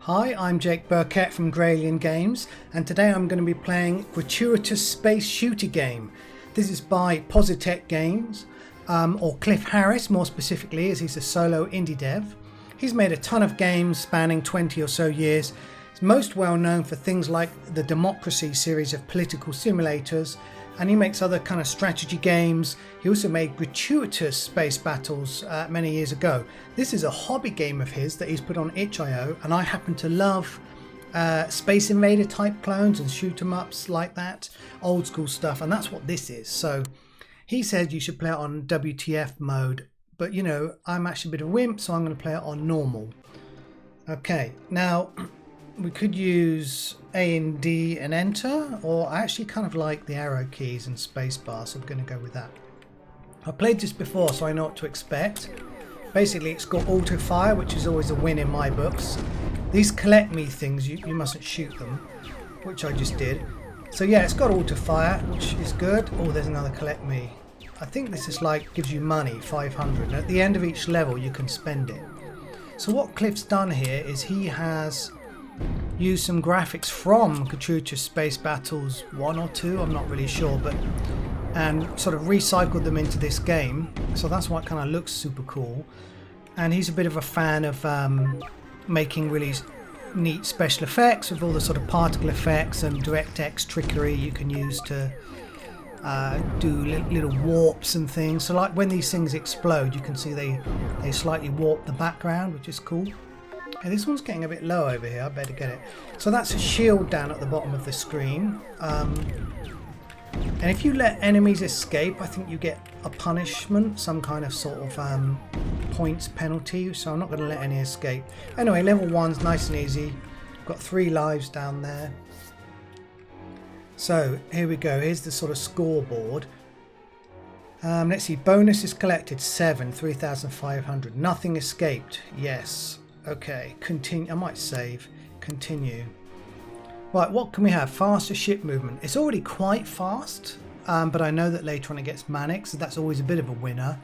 Hi, I'm Jake Birkett from Gratuitous Games, and today I'm going to be playing Gratuitous Space Shooty Game. This is by Positech Games, or Cliff Harris more specifically, as he's a solo indie dev. He's made a ton of games spanning 20 or so years. He's most well known for things like the Democracy series of political simulators, and he makes other kind of strategy games. He also made Gratuitous Space Battles many years ago. This is a hobby game of his that he's put on itch.io, and I happen to love Space Invader type clones and shoot 'em ups like that, old school stuff, and that's what this is. So he said you should play it on WTF mode, but you know, I'm actually a bit of a wimp, so I'm going to play it on normal. Okay, now we could use A and D and enter, or I actually kind of like the arrow keys and spacebar, so I'm going to go with that. I played this before, so I know what to expect. Basically, it's got auto fire, which is always a win in my books. These collect me things, you mustn't shoot them, which I just did. So yeah, it's got auto fire, which is good. Oh, there's another collect me. I think this is like, gives you money, 500. And at the end of each level, you can spend it. So what Cliff's done here is he has used some graphics from Gratuitous Space Battles 1 or 2, I'm not really sure, but and sort of recycled them into this game, so that's why it kind of looks super cool. And he's a bit of a fan of making really neat special effects with all the sort of particle effects and DirectX trickery you can use to do little warps and things. So like when these things explode, you can see they slightly warp the background, which is cool. Okay, this one's getting a bit low over here, I better get it. So that's a shield down at the bottom of the screen. And if you let enemies escape, I think you get a punishment, some kind of sort of points penalty, so I'm not going to let any escape. Anyway, level 1's nice and easy. Got 3 lives down there. So here we go, here's the sort of scoreboard. Let's see, bonuses collected 7, 3,500. Nothing escaped, yes. Okay, continue. I might save. Continue. Right, what can we have? Faster ship movement. It's already quite fast, but I know that later on it gets manic, so that's always a bit of a winner.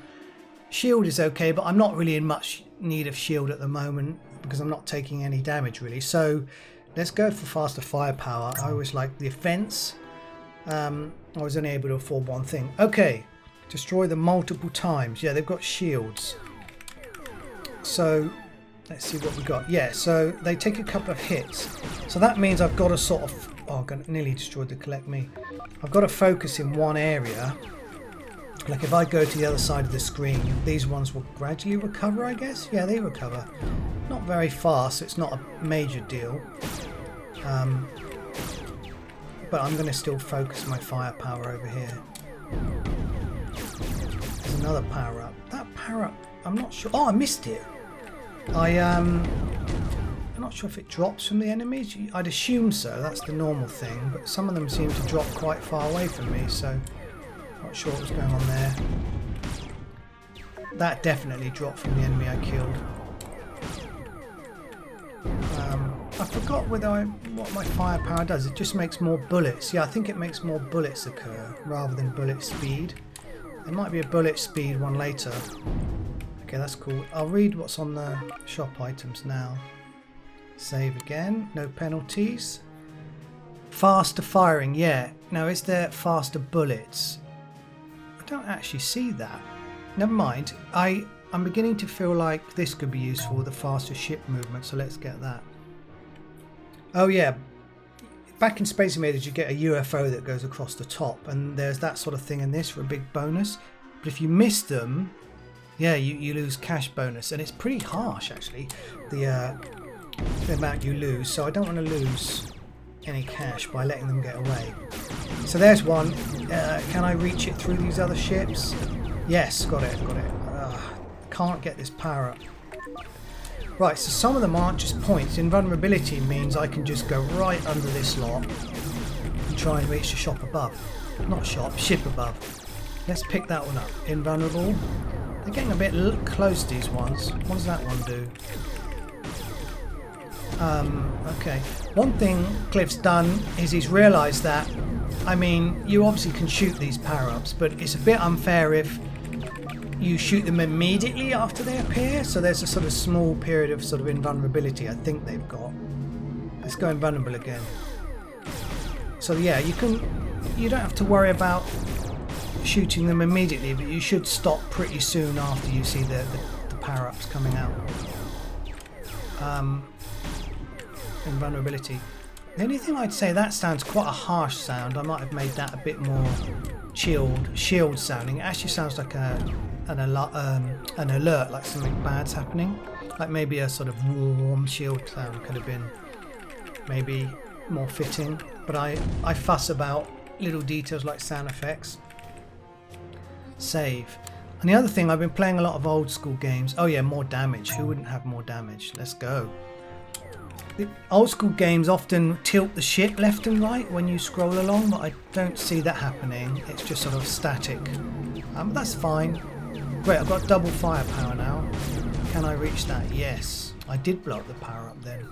Shield is okay, but I'm not really in much need of shield at the moment because I'm not taking any damage really. So let's go for faster firepower. I always like the offense. I was only able to afford one thing. Okay, destroy them multiple times. Yeah, they've got shields. So let's see what we got. Yeah, so they take a couple of hits. So that means I've got to sort of... Oh, I nearly destroyed the collect me. I've got to focus in one area. Like if I go to the other side of the screen, these ones will gradually recover, I guess. Yeah, they recover. Not very fast, so it's not a major deal. But I'm going to still focus my firepower over here. There's another power up. That power up, I'm not sure. Oh, I missed it. I'm not sure if it drops from the enemies. I'd assume so, that's the normal thing, but some of them seem to drop quite far away from me, so not sure what was going on there. That definitely dropped from the enemy I killed. I forgot what my firepower does. It just makes more bullets. Yeah, I think it makes more bullets occur rather than bullet speed. There might be a bullet speed one later. Okay, that's cool. I'll read what's on the shop items now. Save again. No penalties. Faster firing. Yeah. Now, is there faster bullets? I don't actually see that. Never mind. I'm beginning to feel like this could be useful, the faster ship movement, so let's get that. Oh, yeah. Back in Space Invaders, you get a UFO that goes across the top, and there's that sort of thing in this for a big bonus. But if you miss them... Yeah, you lose cash bonus, and it's pretty harsh actually, the amount you lose, so I don't want to lose any cash by letting them get away. So there's one. Can I reach it through these other ships? Yes, got it. Can't get this power up. Right, so some of them aren't just points. Invulnerability means I can just go right under this lot and try and reach the shop above. Not shop, ship above. Let's pick that one up. Invulnerable. They're getting a bit close, these ones. What does that one do? Okay. One thing Cliff's done is he's realised that, I mean, you obviously can shoot these power-ups, but it's a bit unfair if you shoot them immediately after they appear, so there's a sort of small period of sort of invulnerability I think they've got. Let's go invulnerable again. So yeah, you don't have to worry about shooting them immediately, but you should stop pretty soon after you see the power-ups coming out. Invulnerability. The only thing I'd say, that sounds quite a harsh sound. I might have made that a bit more chilled, shield sounding. It actually sounds like an alert, like something bad's happening. Like maybe a sort of warm shield sound could have been maybe more fitting. But I fuss about little details like sound effects. Save. And the other thing, I've been playing a lot of old school games. Oh yeah, more damage. Who wouldn't have more damage? Let's go. The old school games often tilt the ship left and right when you scroll along, but I don't see that happening. It's just sort of static. But that's fine. Great, I've got double firepower now. Can I reach that? Yes. I did blow up the power up then.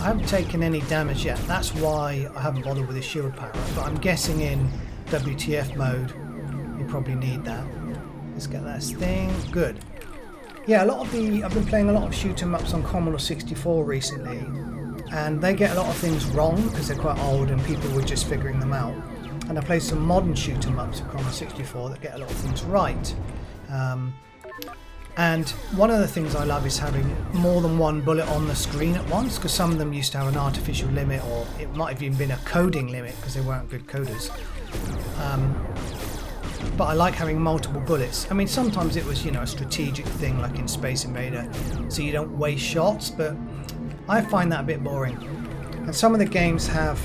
I haven't taken any damage yet. That's why I haven't bothered with the shield power up, but I'm guessing in WTF mode you probably need that. Let's get that thing. Good. Yeah, I've been playing a lot of shoot 'em ups on Commodore 64 recently, and they get a lot of things wrong because they're quite old and people were just figuring them out. And I play some modern shoot 'em ups on Commodore 64 that get a lot of things right. And one of the things I love is having more than one bullet on the screen at once, because some of them used to have an artificial limit, or it might have even been a coding limit because they weren't good coders. But I like having multiple bullets. I mean, sometimes it was, a strategic thing like in Space Invader, so you don't waste shots, but I find that a bit boring. And some of the games have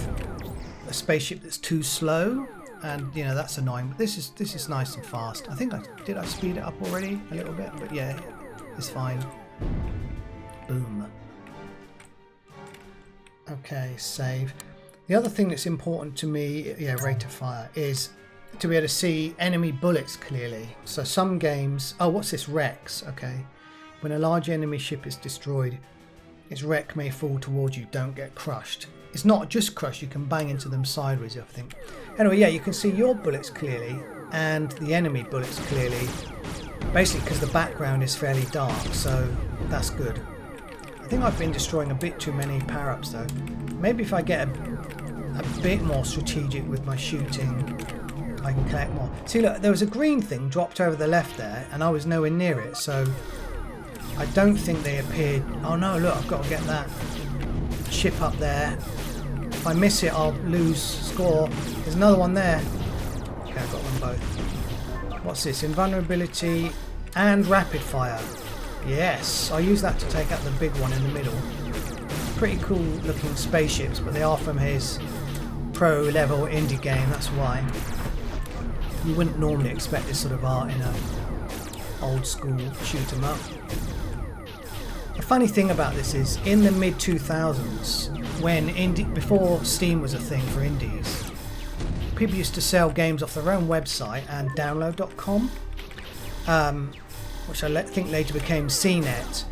a spaceship that's too slow, and that's annoying. But this is nice and fast. I think did I speed it up already a little bit, but yeah, it's fine. Boom. Okay, save. The other thing that's important to me, rate of fire, is to be able to see enemy bullets clearly. So some games, oh, what's this? Wrecks. Okay, when a large enemy ship is destroyed, its wreck may fall towards you. Don't get crushed. It's not just crushed, you can bang into them sideways, I think. Anyway, yeah, you can see your bullets clearly and the enemy bullets clearly, basically because the background is fairly dark, so that's good. I think I've been destroying a bit too many power-ups though. Maybe if I get a bit more strategic with my shooting, I can collect more. See, look, there was a green thing dropped over the left there and I was nowhere near it, so I don't think they appeared. Oh no, look, I've got to get that ship up there. If I miss it, I'll lose score. There's another one there. Okay, I've got them both. What's this? Invulnerability and rapid fire. Yes, I'll use that to take out the big one in the middle. Pretty cool looking spaceships, but they are from his pro level indie game, that's why. You wouldn't normally expect this sort of art in a old school shoot 'em up. The funny thing about this is, in the mid 2000s, before Steam was a thing for indies, people used to sell games off their own website and download.com, which I think later became CNET.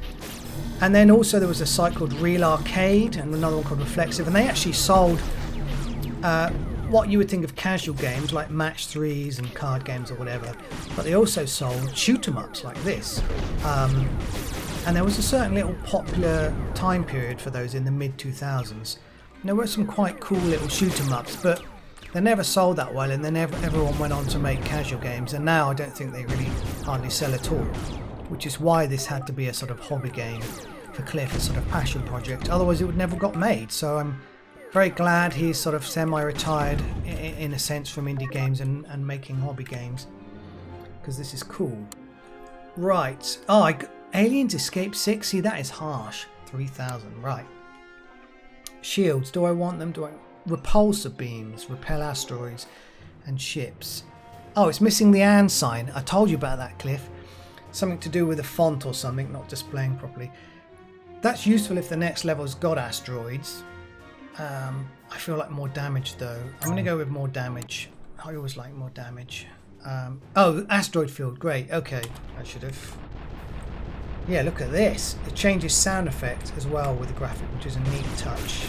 And then also there was a site called Real Arcade and another one called Reflexive, and they actually sold what you would think of casual games like match 3s and card games or whatever, but they also sold shoot 'em ups like this. And there was a certain little popular time period for those in the mid 2000s. And there were some quite cool little shoot 'em ups, but they never sold that well, and then everyone went on to make casual games, and now I don't think they really hardly sell at all, which is why this had to be a sort of hobby game for Cliff, a sort of passion project, otherwise it would never got made. So I'm very glad he's sort of semi-retired in a sense from indie games and making hobby games, because this is cool. Right, Aliens Escape 6, see that is harsh. 3,000, right. Shields, do I want them? Repulsor beams, repel asteroids and ships. Oh, it's missing the and sign. I told you about that, Cliff. Something to do with the font or something, not displaying properly. That's useful if the next level's got asteroids. I feel like more damage though. I'm going to go with more damage. I always like more damage. Oh, asteroid field, great. Okay, I should have. Yeah, look at this. It changes sound effect as well with the graphic, which is a neat touch.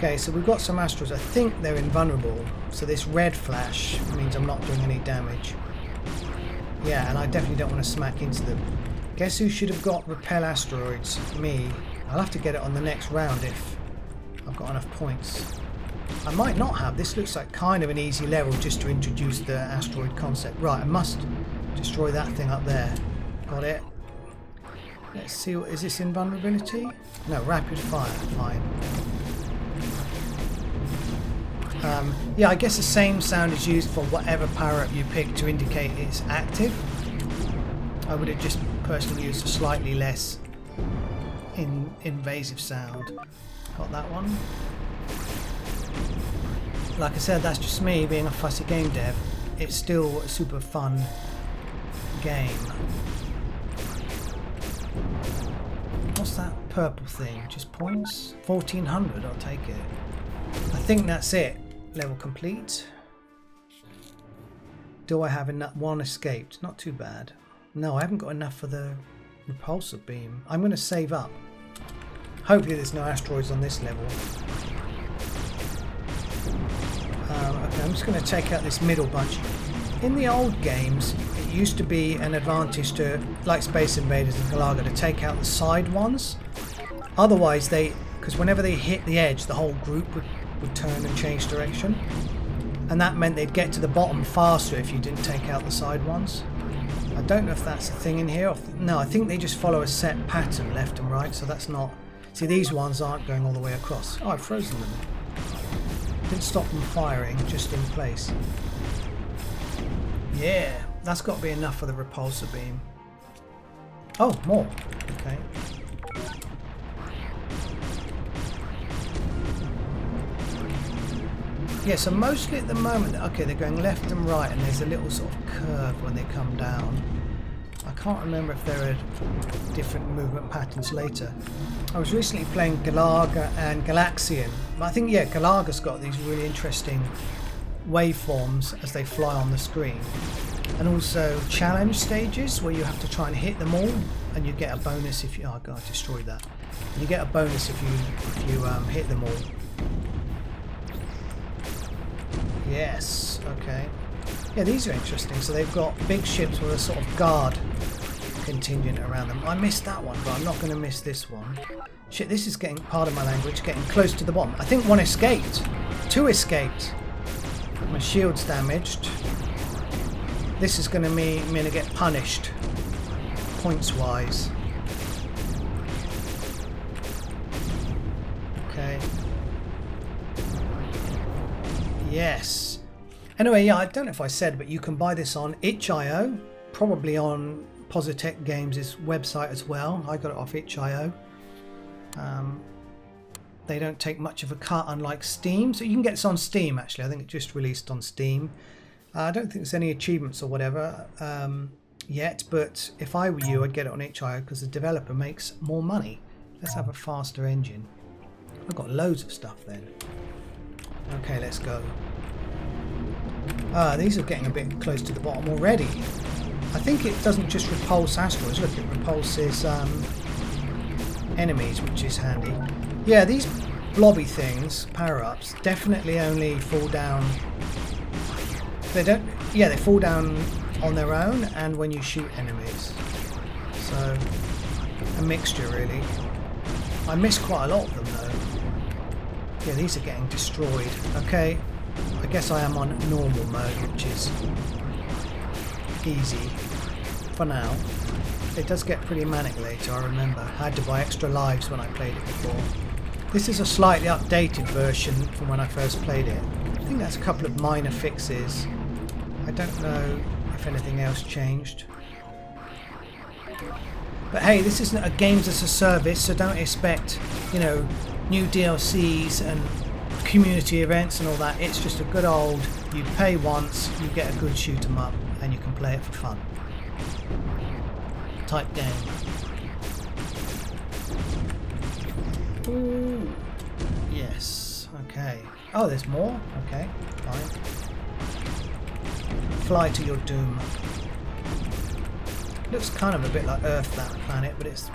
Okay, so we've got some asteroids. I think they're invulnerable. So this red flash means I'm not doing any damage. Yeah, and I definitely don't want to smack into them. Guess who should have got repel asteroids? Me. I'll have to get it on the next round if I've got enough points. I might not have. This looks like kind of an easy level just to introduce the asteroid concept. Right, I must destroy that thing up there. Got it. Let's see, what is this invulnerability? No, rapid fire. Fine. Yeah, I guess the same sound is used for whatever power-up you pick to indicate it's active. I would have just personally used a slightly less invasive sound. Got that one. Like I said, that's just me being a fussy game dev. It's still a super fun game. What's that purple thing? Just points? 1400, I'll take it. I think that's it. Level complete. Do I have enough? One escaped. Not too bad. No, I haven't got enough for the repulsor beam. I'm going to save up. Hopefully there's no asteroids on this level. Okay, I'm just going to take out this middle bunch. In the old games, it used to be an advantage to, like Space Invaders and Galaga, to take out the side ones. Otherwise, because whenever they hit the edge, the whole group would turn and change direction. And that meant they'd get to the bottom faster if you didn't take out the side ones. I don't know if that's a thing in here. No, I think they just follow a set pattern left and right, so that's not... See, these ones aren't going all the way across. Oh, I've frozen them. Didn't stop them firing, just in place. Yeah, that's got to be enough for the repulsor beam. Oh, more. Okay. Yeah, so mostly at the moment, okay, they're going left and right, and there's a little sort of curve when they come down. I can't remember if there are different movement patterns later. I was recently playing Galaga and Galaxian. I think, yeah, Galaga's got these really interesting waveforms as they fly on the screen. And also challenge stages where you have to try and hit them all, and you get a bonus if you... Oh god, I destroyed that. You get a bonus if you hit them all. Yes, okay. Yeah, these are interesting. So they've got big ships with a sort of guard contingent around them. I missed that one, but I'm not going to miss this one. Shit, this is getting, part of my language, getting close to the bottom. I think one escaped. Two escaped. My shield's damaged. This is going to mean I'm going to get punished, points-wise. Okay. Yes. Anyway, yeah, I don't know if I said, but you can buy this on itch.io, probably on Positech Games' website as well. I got it off itch.io. They don't take much of a cut, unlike Steam. So you can get this on Steam, actually. I think it just released on Steam. I don't think there's any achievements or whatever yet, but if I were you, I'd get it on itch.io because the developer makes more money. Let's have a faster engine. I've got loads of stuff then. Okay, let's go. These are getting a bit close to the bottom already. I think it doesn't just repulse asteroids. Look, it repulses enemies, which is handy. Yeah, these blobby things, power-ups, definitely only fall down... They don't... Yeah, they fall down on their own and when you shoot enemies. So, a mixture, really. I missed quite a lot of them, though. Yeah, these are getting destroyed. Okay, I guess I am on normal mode, which is easy for now. It does get pretty manic later, I remember. I had to buy extra lives when I played it before. This is a slightly updated version from when I first played it. I think that's a couple of minor fixes. I don't know if anything else changed. But hey, this isn't a games as a service, so don't expect, you know, new DLCs and community events and all that. It's just a good old, you pay once, you get a good shoot 'em up, and you can play it for fun type game. Ooh. Yes, okay. Oh, there's more? Okay, fine. Fly to your doom. Looks kind of a bit like Earth, that planet, but it's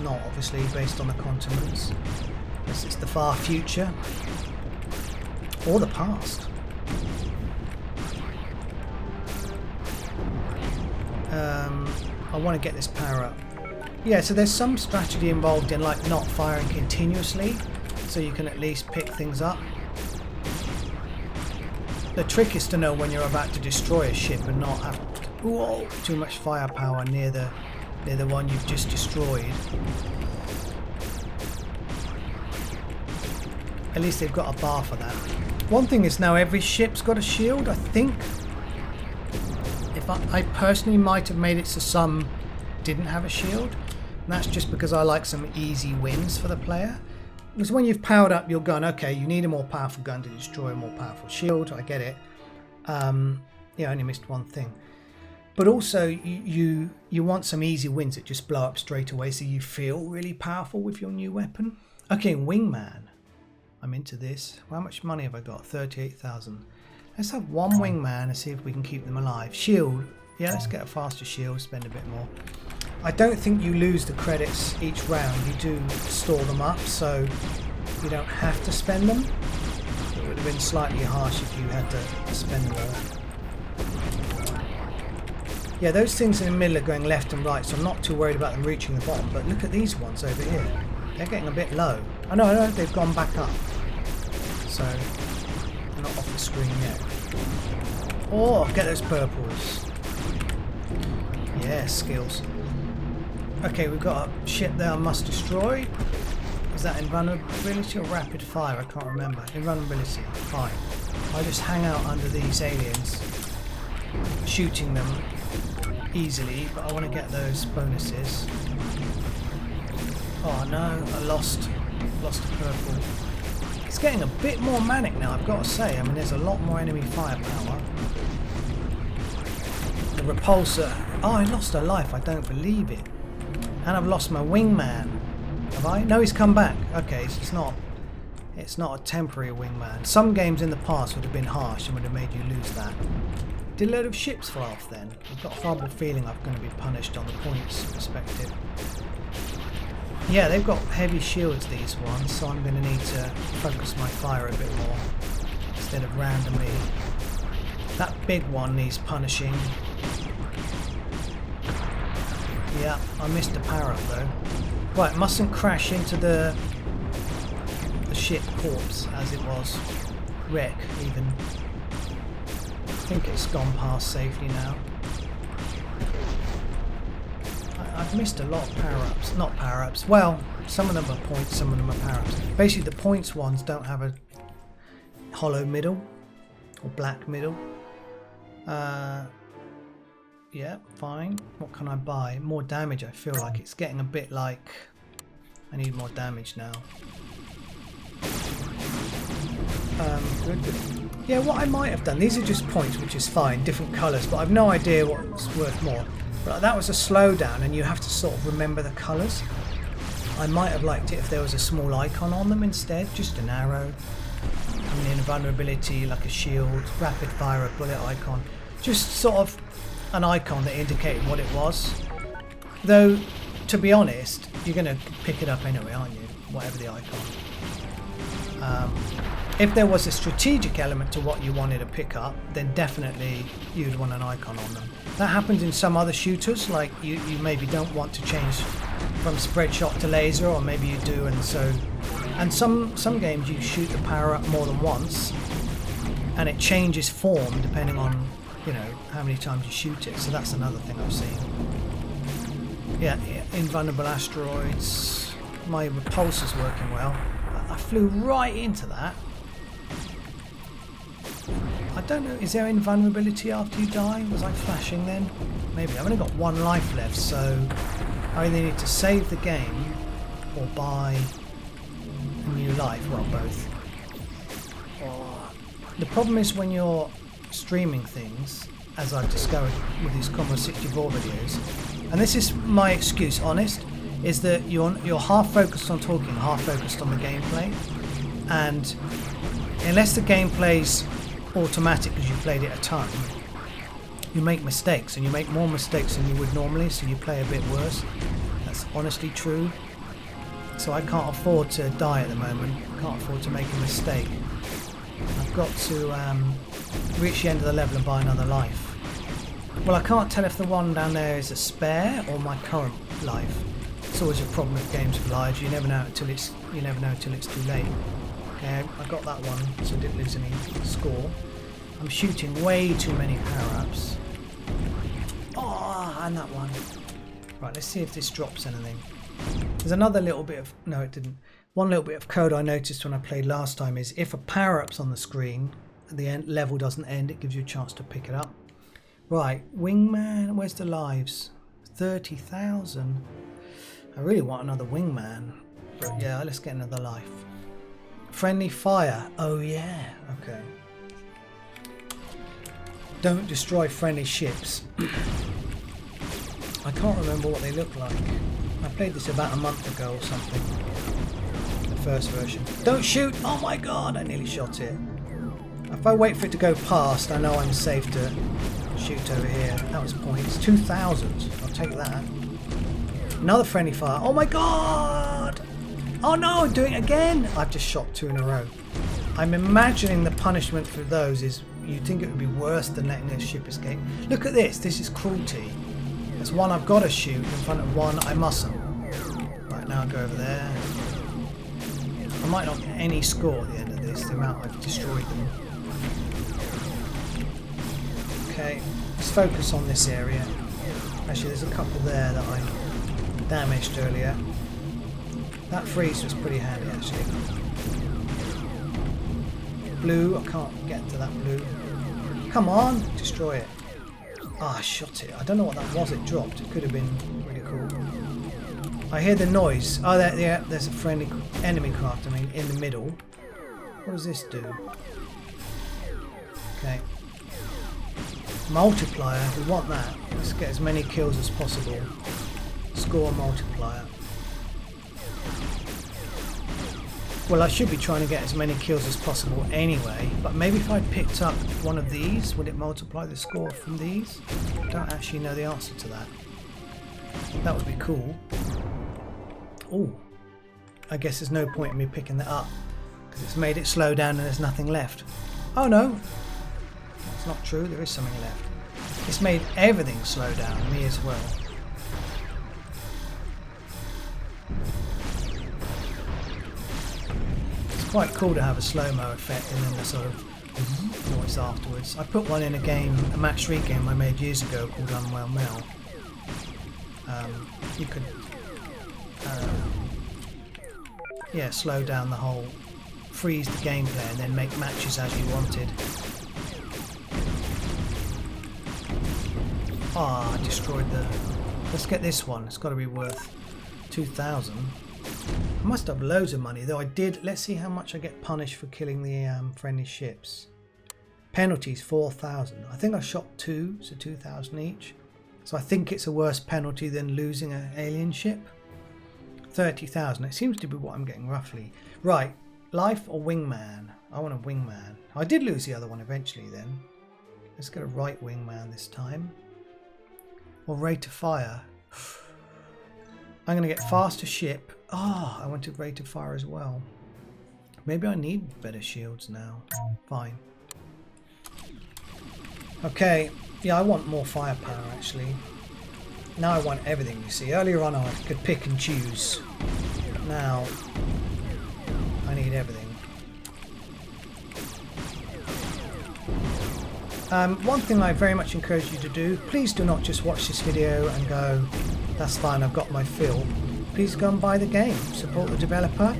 not, obviously, based on the continents. This is the far future. Or the past. I want to get this power up. Yeah, so there's some strategy involved in like not firing continuously, so you can at least pick things up. The trick is to know when you're about to destroy a ship and not have too much firepower near the one you've just destroyed. At least they've got a bar for that. One thing is now every ship's got a shield, I think. If I personally might have made it so some didn't have a shield. And that's just because I like some easy wins for the player. Because when you've powered up your gun, okay, you need a more powerful gun to destroy a more powerful shield. I get it. Yeah, I only missed one thing. But also, you want some easy wins that just blow up straight away, so you feel really powerful with your new weapon. Okay, wingman. I'm into this. How much money have I got? 38,000. Let's have one wingman and see if we can keep them alive. Shield. Yeah, let's get a faster shield, spend a bit more. I don't think you lose the credits each round. You do store them up, so you don't have to spend them. It would have been slightly harsh if you had to spend them all. Yeah, those things in the middle are going left and right, so I'm not too worried about them reaching the bottom. But look at these ones over here. They're getting a bit low. I know, they've gone back up. So, they're not off the screen yet. Oh, get those purples. Yeah, skills. Okay, we've got a ship there I must destroy. Is that invulnerability or rapid fire? I can't remember. Invulnerability. Fine. I just hang out under these aliens, shooting them easily, but I want to get those bonuses. Oh no, I lost a purple. It's getting a bit more manic now, I've got to say. I mean, there's a lot more enemy firepower. The repulsor. Oh, I lost a life. I don't believe it. And I've lost my wingman. Have I? No, he's come back. Okay, so it's not a temporary wingman. Some games in the past would have been harsh and would have made you lose that. Did a load of ships fly off then? I've got a horrible feeling I'm going to be punished on the points perspective. Yeah, they've got heavy shields, these ones, so I'm going to need to focus my fire a bit more instead of randomly. That big one needs punishing. Yeah, I missed a power up though. Right, mustn't crash into the ship corpse as it was. Wreck, even. I think it's gone past safely now. I've missed a lot of power-ups. Not power-ups. Well, some of them are points, some of them are power-ups. Basically, the points ones don't have a hollow middle or black middle. Yeah, fine. What can I buy? More damage, I feel like. It's getting a bit like... I need more damage now. Good. Yeah, what I might have done... These are just points, which is fine. Different colours, but I've no idea what's worth more. But that was a slowdown, and you have to sort of remember the colours. I might have liked it if there was a small icon on them instead. Just an arrow. I mean, invulnerability, like a shield. Rapid fire, a bullet icon. Just sort of... an icon that indicated what it was. Though, to be honest, you're going to pick it up anyway, aren't you? Whatever the icon. If there was a strategic element to what you wanted to pick up, then definitely you'd want an icon on them. That happens in some other shooters, like you maybe don't want to change from spread shot to laser, or maybe you do, and so... And some games you shoot the power up more than once, and it changes form depending on, you know, how many times you shoot it. So that's another thing I've seen. Yeah, invulnerable asteroids. My repulsor's working well. I flew right into that. I don't know, is there invulnerability after you die? Was I flashing then? Maybe. I've only got one life left, so I either need to save the game or buy a new life. Well, both. The problem is when you're streaming things, as I've discovered with these Commodore 64 videos, and this is my excuse, honest, is that you're half focused on talking, half focused on the gameplay, and unless the gameplay's automatic because you played it a ton, you make mistakes, and you make more mistakes than you would normally, so you play a bit worse. That's honestly true. so I can't afford to die at the moment. Can't afford to make a mistake. I've got to reach the end of the level and buy another life. Well, I can't tell if the one down there is a spare or my current life. It's always a problem with games with lives. You never know until it's too late. Okay, I got that one, so I didn't lose any score. I'm shooting way too many power-ups. Oh, and that one. Right, let's see if this drops anything. There's another little bit of... No, it didn't. One little bit of code I noticed when I played last time is if a power-up's on the screen and the level doesn't end, it gives you a chance to pick it up. Right, Wingman, where's the lives? 30,000. I really want another Wingman. But yeah, let's get another life. Friendly fire. Oh yeah, okay. Don't destroy friendly ships. I can't remember what they look like. I played this about a month ago or something. The first version. Don't shoot! Oh my god, I nearly shot it. If I wait for it to go past, I know I'm safe to shoot over here. That was points. 2,000. I'll take that. Another friendly fire. Oh my god! Oh no, I'm doing it again! I've just shot 2 in a row. I'm imagining the punishment for those is you'd think it would be worse than letting a ship escape. Look at this. This is cruelty. There's one I've got to shoot in front of one I mustn't. Right, now I'll go over there. I might not get any score at the end of this, the amount I've destroyed them. Okay, let's focus on this area. Actually, there's a couple there that I damaged earlier. That freeze was pretty handy, actually. Blue, I can't get to that blue. Come on, destroy it. Ah, I shot it. I don't know what that was. It dropped. It could have been really cool. I hear the noise. Oh, there's a friendly enemy craft. I mean, in the middle. What does this do? Okay. Multiplier. We want that. Let's get as many kills as possible. Score multiplier. Well, I should be trying to get as many kills as possible anyway, but maybe if I picked up one of these, would it multiply the score from these? I don't actually know the answer to that. That would be cool. Oh, I guess there's no point in me picking that up, because it's made it slow down and there's nothing left. Oh no, that's not true, there is something left. It's made everything slow down, me as well. Quite cool to have a slow-mo effect and then the sort of noise afterwards. I put one in a game, a match 3 game I made years ago called Unwell Mel. You could yeah, slow down the whole, freeze the gameplay and then make matches as you wanted. Ah, I destroyed the... Let's get this one, it's got to be worth 2,000. I must have loads of money, though I did. Let's see how much I get punished for killing the friendly ships. Penalties 4,000. I think I shot 2, so 2,000 each. So I think it's a worse penalty than losing an alien ship. 30,000. It seems to be what I'm getting roughly. Right, life or wingman? I want a wingman. I did lose the other one eventually then. Let's get a right wingman this time. Or rate of fire. I'm going to get faster ship. Oh, I wanted rate of fire as well. Maybe I need better shields now. Fine. Okay. Yeah, I want more firepower actually. Now I want everything, you see. Earlier on I could pick and choose. But now I need everything. One thing I very much encourage you to do, please do not just watch this video and go, that's fine, I've got my fill. Please go and buy the game, support the developer.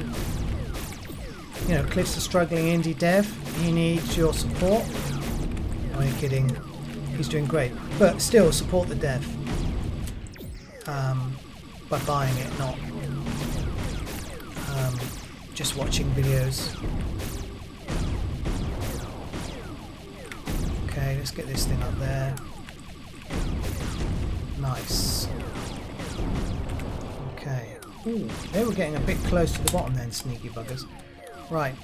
You know, Cliff's a struggling indie dev, he needs your support. I'm only kidding, he's doing great. But still, support the dev. By buying it, not just watching videos. Okay, let's get this thing up there. Nice. Okay. Ooh, they were getting a bit close to the bottom then, sneaky buggers. Right.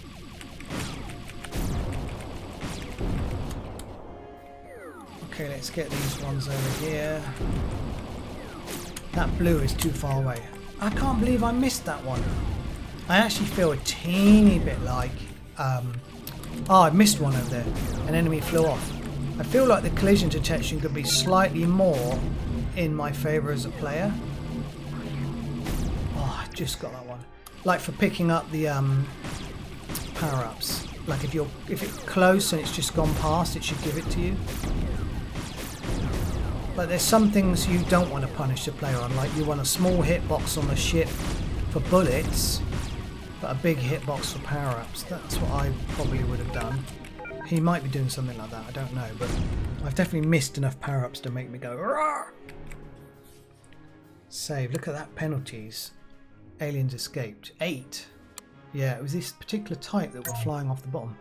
Okay, let's get these ones over here. That blue is too far away. I can't believe I missed that one. I actually feel a teeny bit like... oh, I missed one over there. An enemy flew off. I feel like the collision detection could be slightly more in my favour as a player. Oh, I just got that one. Like for picking up the power-ups. Like if it's close and it's just gone past, it should give it to you. But there's some things you don't want to punish the player on, like you want a small hitbox on the ship for bullets, but a big hitbox for power-ups. That's what I probably would have done. He might be doing something like that, I don't know, but I've definitely missed enough power-ups to make me go Rawr! Save, look at that, penalties. Aliens escaped. 8. Yeah, it was this particular type that were flying off the bottom.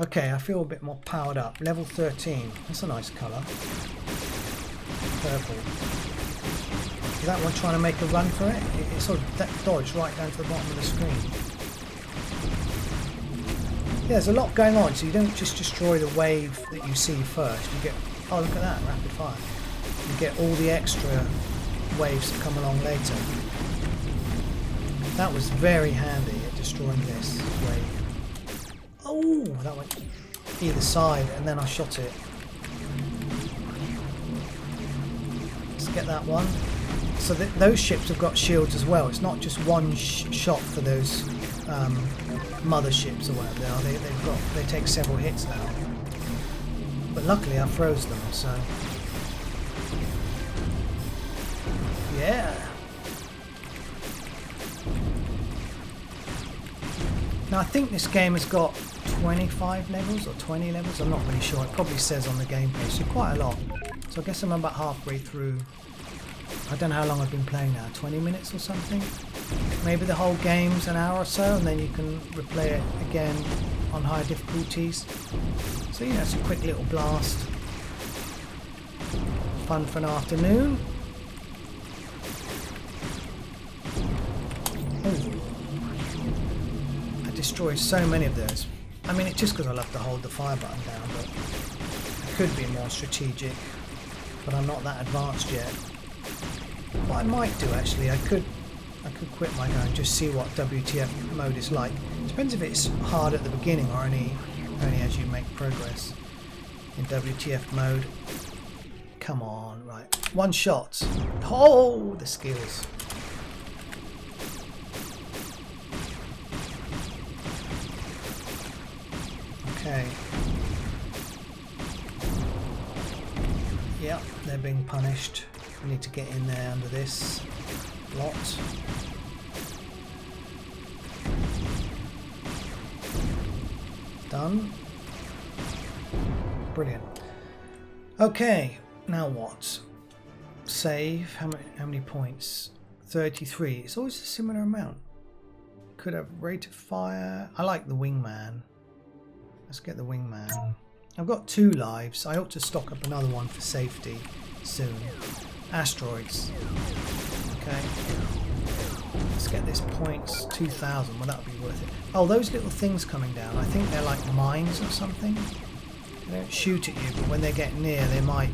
Okay, I feel a bit more powered up. Level 13. That's a nice colour. Purple. Is that one trying to make a run for it? It sort of dodged right down to the bottom of the screen. Yeah, there's a lot going on, so you don't just destroy the wave that you see first. You get, oh look at that, rapid fire. You get all the extra waves that come along later. That was very handy at destroying this wave. Oh, that went either side, and then I shot it. Let's get that one. So those ships have got shields as well. It's not just one shot for those motherships or whatever they are. They take several hits now. But luckily I froze them, so yeah. Now I think this game has got 25 levels or 20 levels, I'm not really sure. It probably says on the game page, so quite a lot. So I guess I'm about halfway through. I don't know how long I've been playing now, 20 minutes or something? Maybe the whole game's an hour or so, and then you can replay it again on higher difficulties. So, you know, it's a quick little blast. Fun for an afternoon. Ooh. I destroyed so many of those. I mean, it's just because I love to hold the fire button down, but I could be more strategic, but I'm not that advanced yet. What I might do actually, I could quit my go and just see what WTF mode is like. Depends if it's hard at the beginning or only as you make progress in WTF mode. Come on, right. One shot. Oh, the skills. Okay. Yep, they're being punished. We need to get in there under this lot. Done. Brilliant. Okay, now what? Save. How many points? 33. It's always a similar amount. Could have rate of fire. I like the wingman. Let's get the wingman. I've got 2 lives. I ought to stock up another one for safety soon. Asteroids. Okay. Let's get this points. 2,000. Well, that would be worth it. Oh, those little things coming down. I think they're like mines or something. They don't shoot at you, but when they get near, they might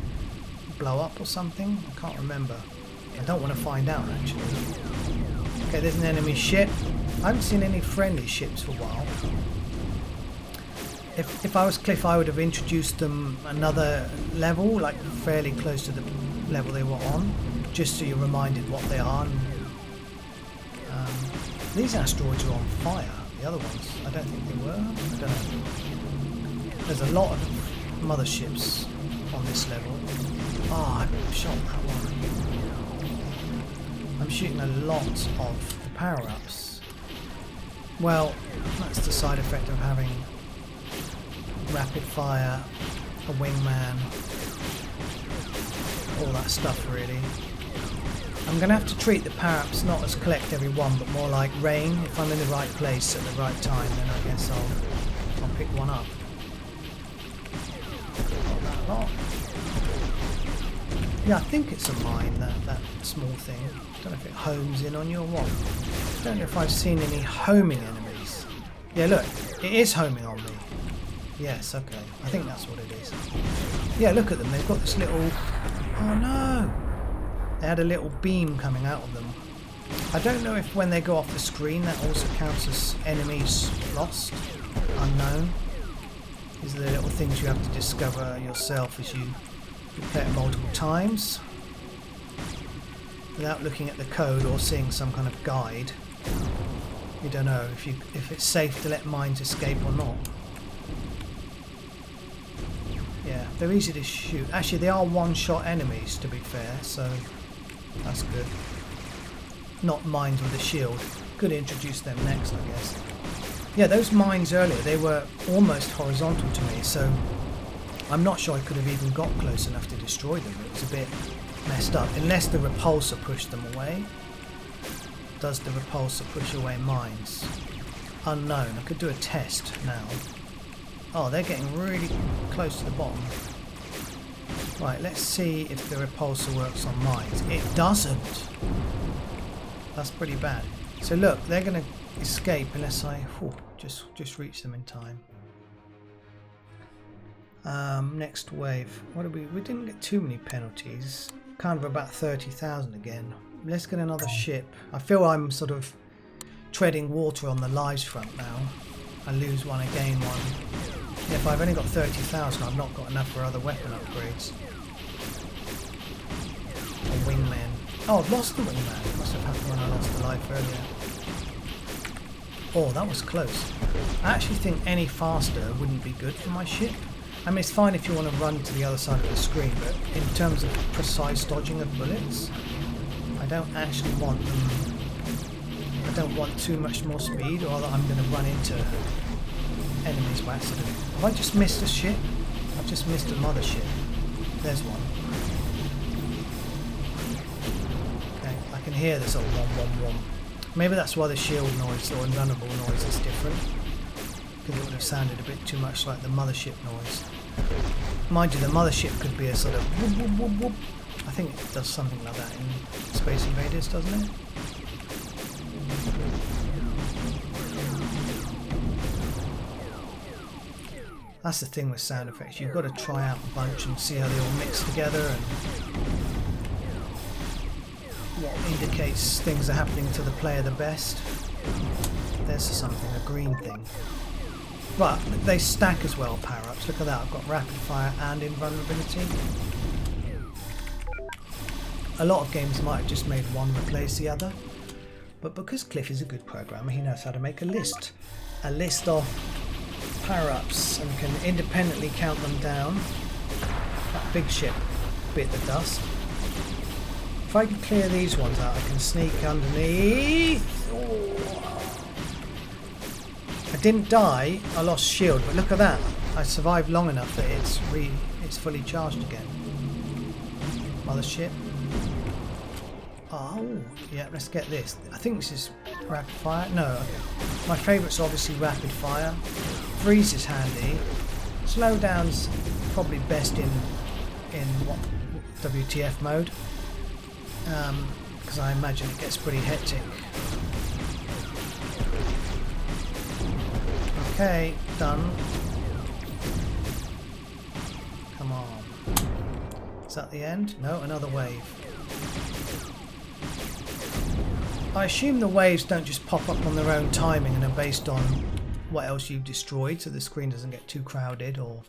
blow up or something. I can't remember. I don't want to find out, actually. Okay, there's an enemy ship. I haven't seen any friendly ships for a while. If I was Cliff, I would have introduced them another level, like fairly close to the level they were on, just so you're reminded what they are. These asteroids are on fire. The other ones, I don't think they were. I don't know. There's a lot of motherships on this level. Oh, I shot that one. I'm shooting a lot of the power-ups. Well, that's the side effect of having rapid fire, a wingman, all that stuff really. I'm going to have to treat the power-ups not as collect every one, but more like rain. If I'm in the right place at the right time, then I guess I'll pick one up. Not that lot. Yeah, I think it's a mine, that small thing. I don't know if it homes in on you or what. I don't know if I've seen any homing enemies. Yeah, look, it is homing on me. Yes, okay. I think that's what it is. Yeah, look at them. They've got this little... Oh no! They had a little beam coming out of them. I don't know if when they go off the screen that also counts as enemies lost, unknown. These are the little things you have to discover yourself as you play it multiple times without looking at the code or seeing some kind of guide. You don't know if it's safe to let mines escape or not. Yeah, they're easy to shoot. Actually, they are one-shot enemies, to be fair, so that's good. Not mines with a shield. Could introduce them next, I guess. Yeah, those mines earlier, they were almost horizontal to me, so I'm not sure I could have even got close enough to destroy them. It was a bit messed up, unless the repulsor pushed them away. Does the repulsor push away mines? Unknown. I could do a test now. Oh, they're getting really close to the bottom. Right, let's see if the repulsor works on mines. It doesn't. That's pretty bad. So look, they're going to escape unless I just reach them in time. Next wave. What did we didn't get too many penalties. Kind of about 30,000 again. Let's get another ship. I feel I'm sort of treading water on the lives front now. I lose one, I gain one. Yeah, if I've only got 30,000, I've not got enough for other weapon upgrades. Or wingmen. Oh, I've lost the wingman. Must have happened when I lost the life earlier. Oh, that was close. I actually think any faster wouldn't be good for my ship. I mean, it's fine if you want to run to the other side of the screen, but in terms of precise dodging of bullets, I don't actually want them. I don't want too much more speed, or I'm going to run into enemies by accident. Have I just missed a ship? I've just missed a mothership. There's one. Okay, I can hear this old 111. Maybe that's why the shield noise or invulnerable noise is different. Because it would have sounded a bit too much like the mothership noise. Mind you, the mothership could be a sort of whoop, whoop, whoop, whoop. I think it does something like that in Space Invaders, doesn't it? That's the thing with sound effects. You've got to try out a bunch and see how they all mix together and what indicates things are happening to the player the best. There's something, a green thing. But they stack as well, power-ups. Look at that, I've got rapid fire and invulnerability. A lot of games might have just made one replace the other. But because Cliff is a good programmer, he knows how to make a list. A list of power-ups and can independently count them down. That big ship bit the dust. If I can clear these ones out, I can sneak underneath. Oh. I didn't die, I lost shield, but look at that. I survived long enough that it's fully charged again. Mothership. Oh, yeah, let's get this. I think this is rapid fire. No, okay. My favourite's obviously rapid fire. Freeze is handy. Slowdown's probably best in what WTF mode. Because I imagine it gets pretty hectic. Okay, done. Come on. Is that the end? No, another wave. I assume the waves don't just pop up on their own timing and are based on what else you've destroyed, so the screen doesn't get too crowded, or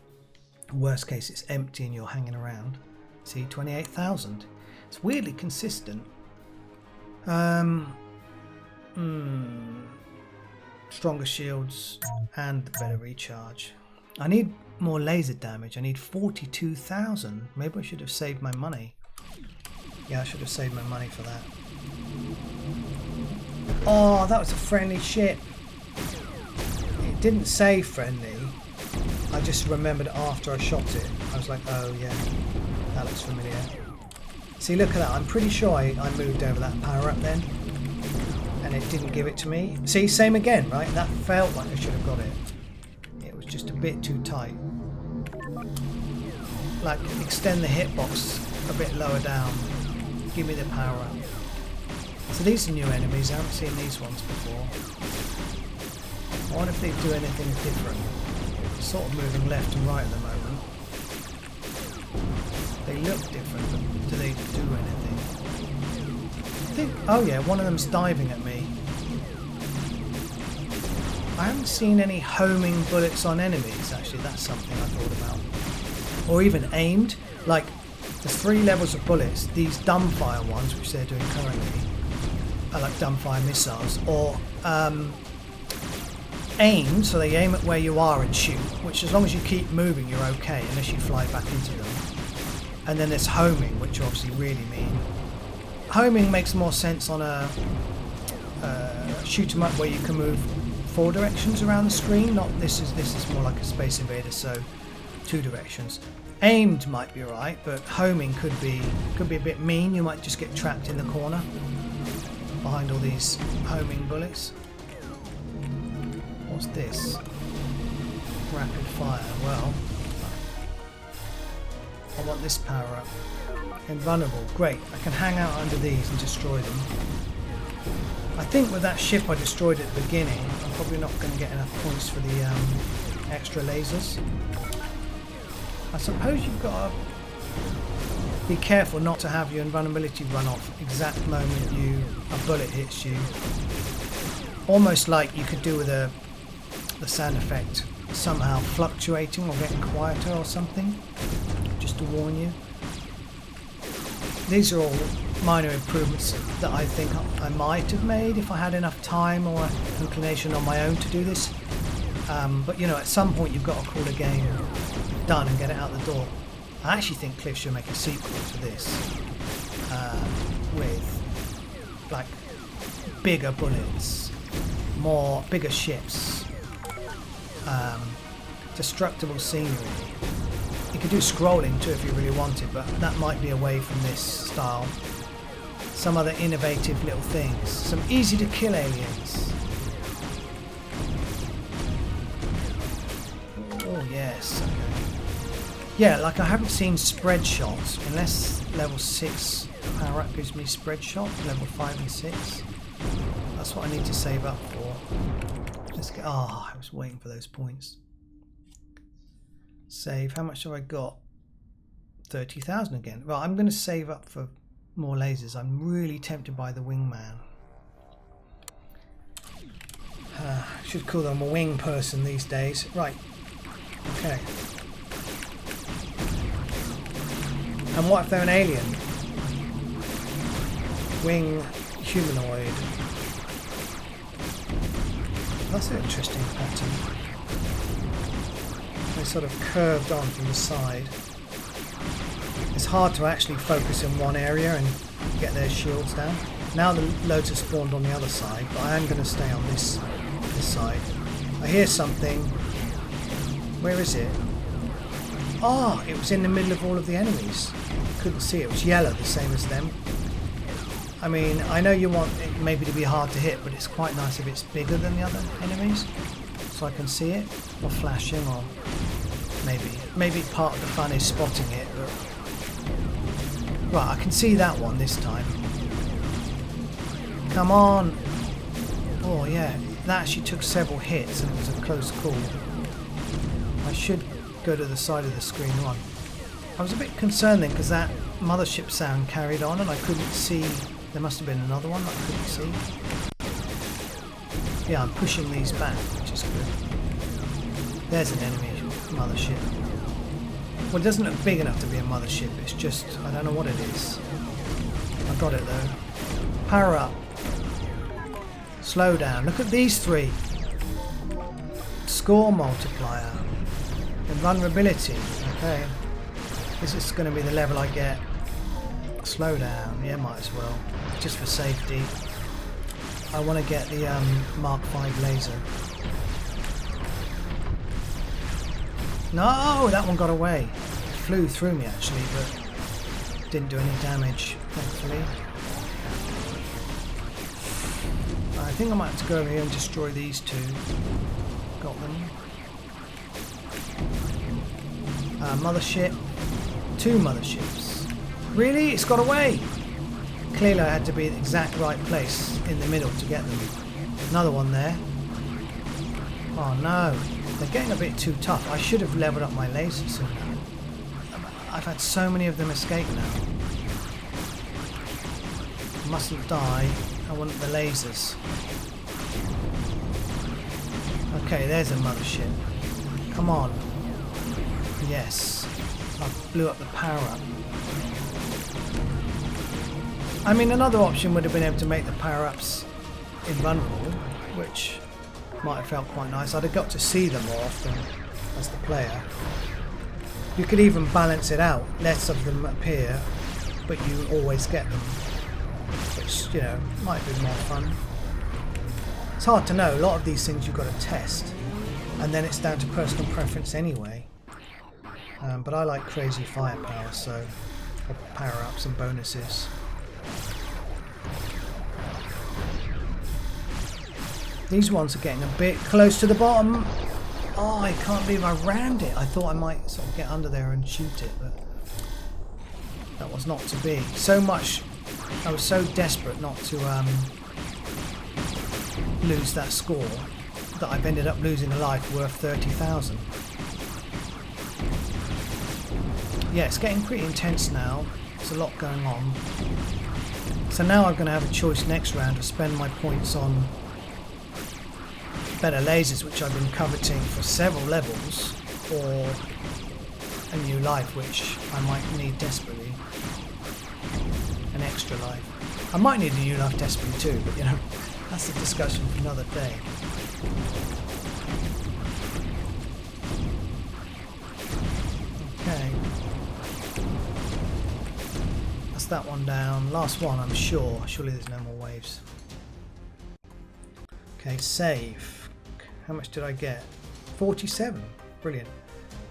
worst case it's empty and you're hanging around. See, 28,000. It's weirdly consistent. Stronger shields and better recharge. I need more laser damage. I need 42,000. Maybe I should have saved my money. Yeah, I should have saved my money for that. Oh, that was a friendly ship. It didn't say friendly. I just remembered after I shot it. I was like, oh yeah, that looks familiar. See, look at that. I'm pretty sure I moved over that power up then. And it didn't give it to me. See, same again, right? That felt like I should have got it. It was just a bit too tight. Like, extend the hitbox a bit lower down. Give me the power up. So these are new enemies. I haven't seen these ones before. I wonder if they do anything different. They're sort of moving left and right at the moment. They look different, but do they do anything? think, oh yeah, one of them's diving at me. I haven't seen any homing bullets on enemies, actually. That's something I thought about. Or even aimed. Like, there's 3 levels of bullets. These dumbfire ones, which they're doing currently, are like dumbfire missiles. Or aimed, so they aim at where you are and shoot, which as long as you keep moving, you're okay, unless you fly back into them. And then there's homing, which are obviously really mean. Homing makes more sense on a shoot 'em up where you can move 4 directions around the screen. Not this is more like a Space Invader, so 2 directions. Aimed might be alright, but homing could be a bit mean. You might just get trapped in the corner behind all these homing bullets. What's this? Rapid fire. Well, I want this power up. Invulnerable. Great. I can hang out under these and destroy them. I think with that ship I destroyed at the beginning, I'm probably not going to get enough points for the extra lasers. I suppose you've got to be careful not to have your invulnerability run off exact moment a bullet hits you. Almost like you could do with the sound effect somehow fluctuating or getting quieter or something, just to warn you. These are all minor improvements that I think I might have made if I had enough time or inclination on my own to do this. But you know, at some point you've got to call a game done and get it out the door. I actually think Cliff should make a sequel to this with like bigger bullets, bigger ships, destructible scenery. You could do scrolling too if you really wanted, but that might be away from this style. Some other innovative little things. Some easy to kill aliens. Oh yes, okay. Yeah, like I haven't seen spread shots, unless level 6 power up gives me spread shot, level 5 and 6. That's what I need to save up for. Let's get, I was waiting for those points. Save, how much have I got? 30,000 again. Right, I'm going to save up for more lasers. I'm really tempted by the wingman. Should call them a wing person these days. Right, okay. And what if they're an alien? Wing humanoid. That's an interesting pattern. They sort of curved on from the side. It's hard to actually focus in one area and get their shields down. Now the loads are spawned on the other side, but I am going to stay on this side. I hear something. Where is it? Oh, it was in the middle of all of the enemies. Couldn't see it. It was yellow, the same as them. I mean, I know you want it maybe to be hard to hit, but it's quite nice if it's bigger than the other enemies, so I can see it, or flashing, or maybe part of the fun is spotting it. Right, I can see that one this time. Come on! Oh yeah, that actually took several hits and it was a close call. I should go to the side of the screen one. I was a bit concerned then because that mothership sound carried on and I couldn't see. There must have been another one that I couldn't see. Yeah, I'm pushing these back, which is good. There's an enemy mothership. Well, it doesn't look big enough to be a mothership. It's just, I don't know what it is. I got it though. Power up. Slow down. Look at these 3. Score multiplier. Invulnerability. Okay. This is going to be the level I get. Slow down. Yeah, might as well. Just for safety. I want to get the Mark 5 laser. No, that one got away. It flew through me actually, but didn't do any damage, thankfully. I think I might have to go over here and destroy these 2. Got them. Mothership. 2 motherships. Really? It's got away! Clearly I had to be at the exact right place in the middle to get them. Another one there. Oh no. They're getting a bit too tough. I should have leveled up my lasers sooner. I've had so many of them escape now. mustn't die. I want the lasers. Okay, there's a mothership. Come on. Yes. I blew up the power up. I mean, another option would have been able to make the power-ups invulnerable, which might have felt quite nice. I'd have got to see them more often as the player. You could even balance it out. Less of them appear, but you always get them, which, you know, might be more fun. It's hard to know. A lot of these things you've got to test, and then it's down to personal preference anyway. But I like crazy firepower, so power-ups and bonuses. These ones are getting a bit close to the bottom. Oh, I can't believe I rammed it. I thought I might sort of get under there and shoot it, but that was not to be. So much, I was so desperate not to lose that score that I've ended up losing a life worth 30,000. Yeah, it's getting pretty intense now. There's a lot going on. So now I'm going to have a choice next round to spend my points on better lasers, which I've been coveting for several levels, or a new life, which I might need desperately. An extra life. I might need a new life desperately too, but you know, that's a discussion for another day. Okay. That's that one down. Last one, I'm sure. Surely there's no more waves. Okay, save. How much did I get? 47. Brilliant.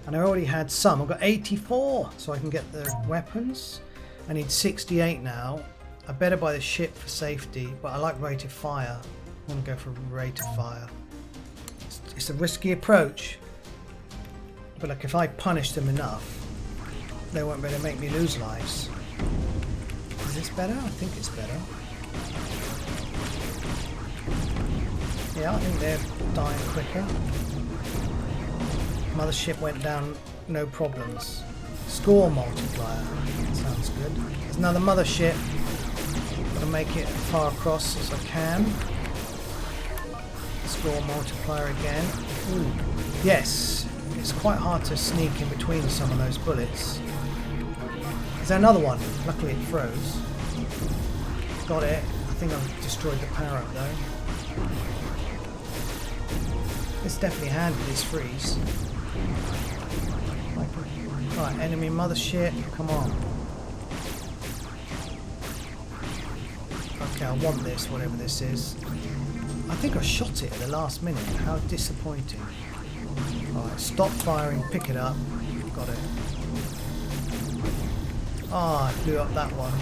And I already had some. I've got 84, so I can get the weapons. I need 68 now. I better buy the ship for safety, but I like rate of fire. I'm going to go for rate of fire. It's a risky approach, but like if I punish them enough, they won't be able to make me lose lives. Is this better? I think it's better. Yeah, I think they're dying quicker. Mothership went down, no problems. Score multiplier. Sounds good. There's another mothership. Gotta make it as far across as I can. Score multiplier again. Ooh. Yes. It's quite hard to sneak in between some of those bullets. Is there another one? Luckily it froze. Got it. I think I've destroyed the power up though. It's definitely handy, this freeze. Right, enemy mothership, come on. Okay, I want this, whatever this is. I think I shot it at the last minute. How disappointing. Alright, stop firing, pick it up. Got it. Ah, I blew up that one.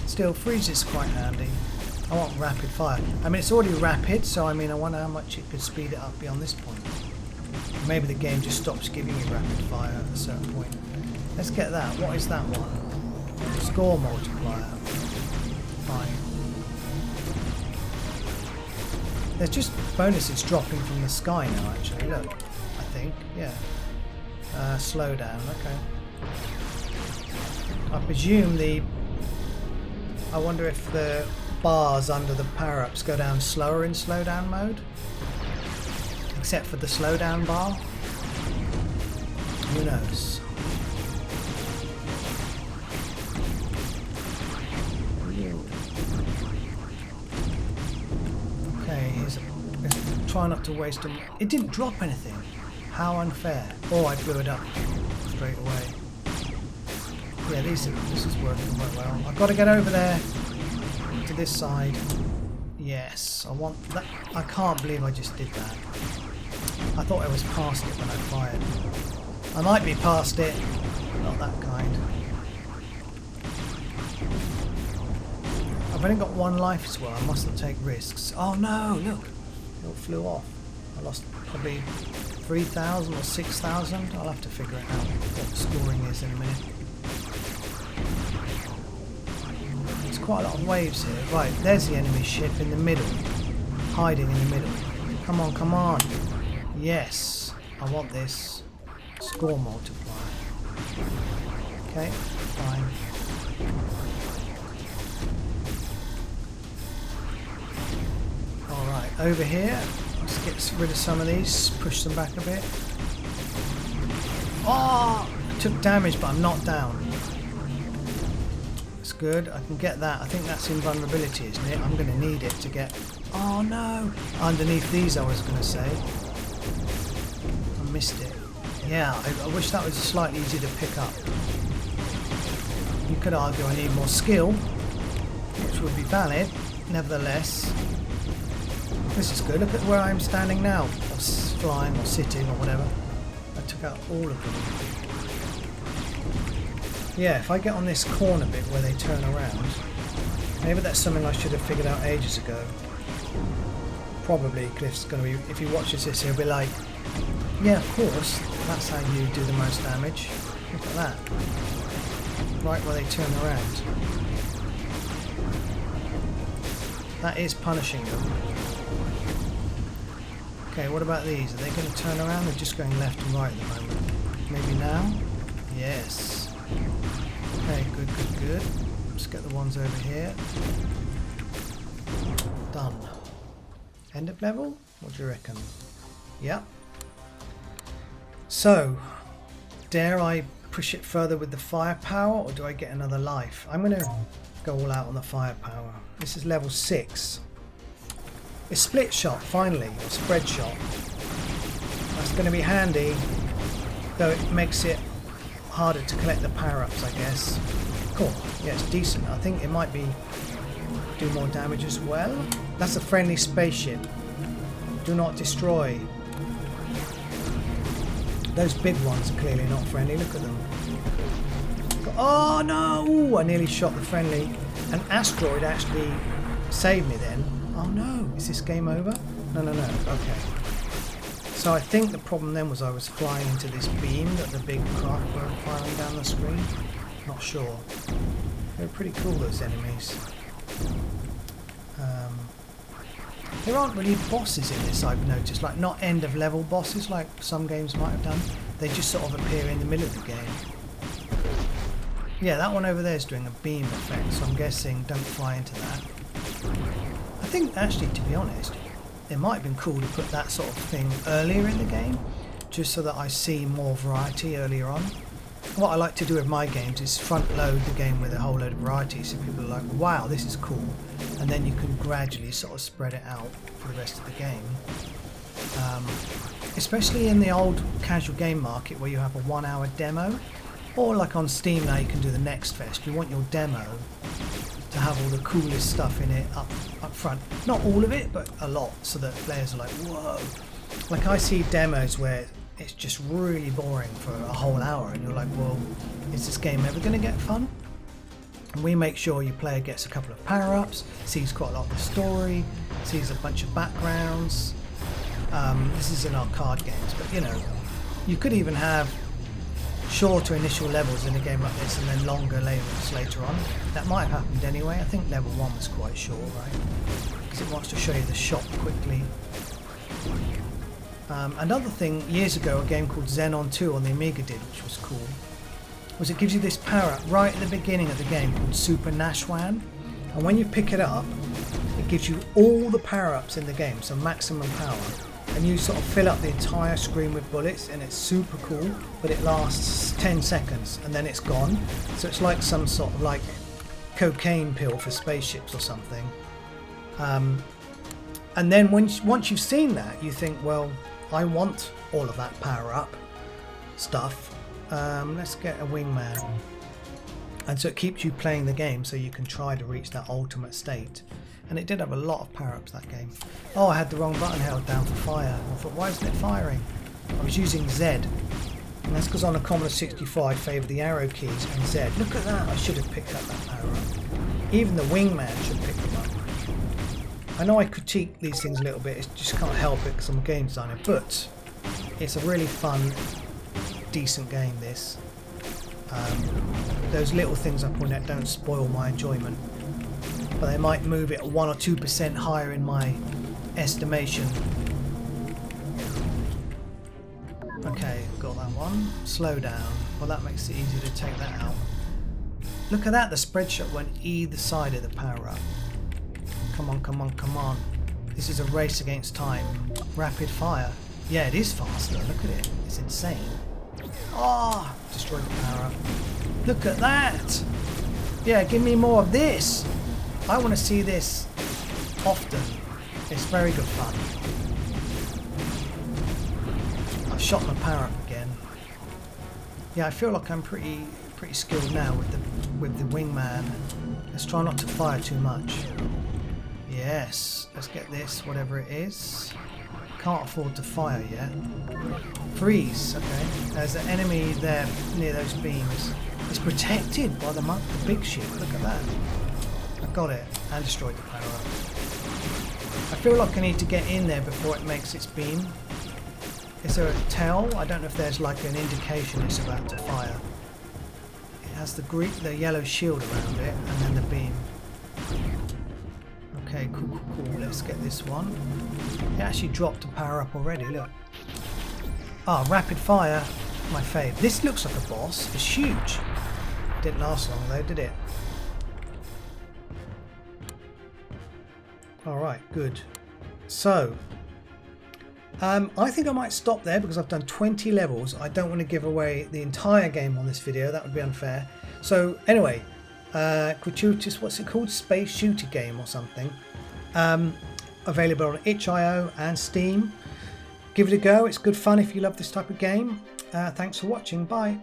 Still, freeze is quite handy. I want rapid fire. I mean, it's already rapid, so I mean, I wonder how much it could speed it up beyond this point. Maybe the game just stops giving you rapid fire at a certain point. Let's get that. What is that one? Score multiplier. Fine. There's just bonuses dropping from the sky now, actually. Look, I think. Yeah. Slow down. Okay. I presume the... I wonder if the bars under the power-ups go down slower in slowdown mode, except for the slowdown bar. Who knows? Okay, let's try not to waste them. It didn't drop anything. How unfair. Oh, I blew it up straight away. Yeah, this is working quite well. I've got to get over there to this side. Yes, I want that. I can't believe I just did that. I thought I was past it when I fired. I might be past it, not that kind. I've only got one life as well. I mustn't take risks. Oh no, look, it flew off. I lost probably 3,000 or 6,000. I'll have to figure it out what the scoring is in a minute. Quite a lot of waves here. Right, there's the enemy ship in the middle. Hiding in the middle. Come on, come on. Yes, I want this. Score multiplier. Okay, fine. over here. Let's get rid of some of these, push them back a bit. Oh, I took damage, but I'm not down. That's good. I can get that. I think that's invulnerability, isn't it? I'm going to need it to get... Oh no! Underneath these, I was going to say. I missed it. Yeah, I wish that was slightly easier to pick up. You could argue I need more skill, which would be valid. Nevertheless, this is good. Look at where I'm standing now, or flying, or sitting, or whatever. I took out all of them. Yeah, if I get on this corner bit where they turn around, maybe that's something I should have figured out ages ago. Probably Cliff's going to be, if he watches this, he'll be like, yeah, of course, that's how you do the most damage. Look at that. Right where they turn around. That is punishing them. Okay, what about these? Are they going to turn around? They're just going left and right at the moment. Maybe now? Yes. Okay, good, good, good. Let's get the ones over here. Done. End of level? What do you reckon? Yep. So, dare I push it further with the firepower, or do I get another life? I'm going to go all out on the firepower. This is level 6. It's split shot, finally, or spread shot. That's going to be handy, though it makes it harder to collect the power-ups, I guess. Cool. Yeah, it's decent. I think it might be do more damage as well. That's a friendly spaceship. Do not destroy. Those big ones are clearly not friendly. Look at them. Oh no! Ooh, I nearly shot the friendly. An asteroid actually saved me then. Oh no! Is this game over? No, no, no. Okay. So I think the problem then was I was flying into this beam that the big craft were firing down the screen. Not sure. They're pretty cool, those enemies. There aren't really bosses in this, I've noticed, like not end of level bosses like some games might have done. They just sort of appear in the middle of the game. Yeah, that one over there is doing a beam effect, so I'm guessing don't fly into that. I think actually, to be honest, it might have been cool to put that sort of thing earlier in the game, just so that I see more variety earlier on. What I like to do with my games is front load the game with a whole load of variety, so people are like, wow, this is cool, and then you can gradually sort of spread it out for the rest of the game. Especially in the old casual game market where you have a 1 hour demo, or like on Steam now you can do the Next Fest. You want your demo to have all the coolest stuff in it up front. Not all of it, but a lot, so that players are like, whoa. Like I see demos where it's just really boring for a whole hour and you're like, well, is this game ever going to get fun? And we make sure your player gets a couple of power-ups, sees quite a lot of the story, sees a bunch of backgrounds. This is in our card games, but you know, you could even have shorter initial levels in a game like this and then longer levels later on. That might have happened anyway. I think level 1 was quite short, right? Because it wants to show you the shop quickly. Another thing, years ago, a game called Xenon 2 on the Amiga did, which was cool, was it gives you this power-up right at the beginning of the game called Super Nashwan, and when you pick it up, it gives you all the power-ups in the game, so maximum power, and you sort of fill up the entire screen with bullets, and it's super cool, but it lasts 10 seconds, and then it's gone, so it's like some sort of like cocaine pill for spaceships or something. And then once you've seen that, you think, well, I want all of that power-up stuff. Let's get a wingman. And so it keeps you playing the game so you can try to reach that ultimate state. And it did have a lot of power-ups, that game. Oh, I had the wrong button held down for fire. I thought, why isn't it firing? I was using Z. And that's because on a Commodore 64 I favour the arrow keys and Z. Look at that, I should have picked up that power-up. Even the wingman should pick them up. I know I critique these things a little bit, I just can't help it because I'm a game designer, but it's a really fun, decent game, this. Those little things I point out don't spoil my enjoyment, but they might move it 1 or 2% higher in my estimation. Okay, got that one. Slow down. Well, that makes it easier to take that out. Look at that, the spread shot went either side of the power up. Come on, come on, come on. This is a race against time. Rapid fire. Yeah, it is faster. Look at it. It's insane. Oh, destroy the power up. Look at that. Yeah, give me more of this. I want to see this often. It's very good fun. I've shot my power up again. Yeah, I feel like I'm pretty skilled now with the wingman. Let's try not to fire too much. Yes, let's get this, whatever it is. Can't afford to fire yet. Freeze, okay. There's an enemy there near those beams. It's protected by the big ship, look at that. I got it, and destroyed the power up. I feel like I need to get in there before it makes its beam. Is there a tell? I don't know if there's like an indication it's about to fire. It has the yellow shield around it, and then the beam. Okay, cool. Let's get this one. It actually dropped the power up already, look. Ah, rapid fire, my fave. This looks like a boss. It's huge. Didn't last long though, did it? Alright, good. So, I think I might stop there because I've done 20 levels. I don't want to give away the entire game on this video. That would be unfair. So, anyway, Gratuitous, what's it called? Space Shooty Game or something. Available on itch.io and Steam. Give it a go. It's good fun if you love this type of game. Thanks for watching. Bye.